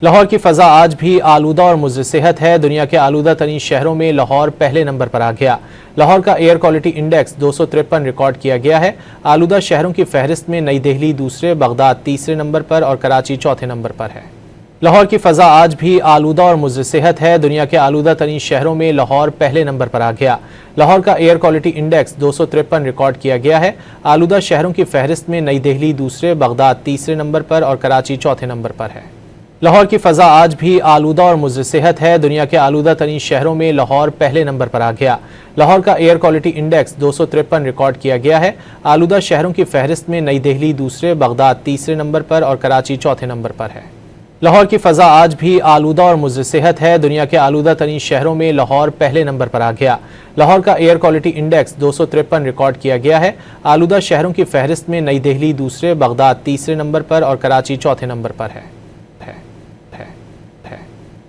لاہور کی فضا آج بھی آلودہ اور مضر صحت ہے۔ دنیا کے آلودہ ترین شہروں میں لاہور پہلے نمبر پر آ گیا۔ لاہور کا ایئر کوالٹی انڈیکس 253 ریکارڈ کیا گیا ہے۔ آلودہ شہروں کی فہرست میں نئی دہلی دوسرے، بغداد تیسرے نمبر پر اور کراچی چوتھے نمبر پر ہے۔ لاہور کی فضا آج بھی آلودہ اور مضر صحت ہے۔ دنیا کے آلودہ ترین شہروں میں لاہور پہلے نمبر پر آ گیا۔ لاہور کا ایئر کوالٹی انڈیکس 253 ریکارڈ کیا گیا ہے۔ آلودہ شہروں کی فہرست میں نئی دہلی دوسرے، بغداد تیسرے نمبر پر اور کراچی چوتھے نمبر پر ہے۔ لاہور کی فضا آج بھی آلودہ اور مضر صحت ہے۔ دنیا کے آلودہ ترین شہروں میں لاہور پہلے نمبر پر آ گیا۔ لاہور کا ایئر کوالٹی انڈیکس 253 ریکارڈ کیا گیا ہے۔ آلودہ شہروں کی فہرست میں نئی دہلی دوسرے، بغداد تیسرے نمبر پر اور کراچی چوتھے نمبر پر ہے۔ لاہور کی فضا آج بھی آلودہ اور مضر صحت ہے۔ دنیا کے آلودہ ترین شہروں میں لاہور پہلے نمبر پر آ گیا۔ لاہور کا ایئر کوالٹی انڈیکس 253 ریکارڈ کیا گیا ہے۔ آلودہ شہروں کی فہرست میں نئی دہلی دوسرے، بغداد تیسرے نمبر پر اور کراچی چوتھے نمبر پر ہے۔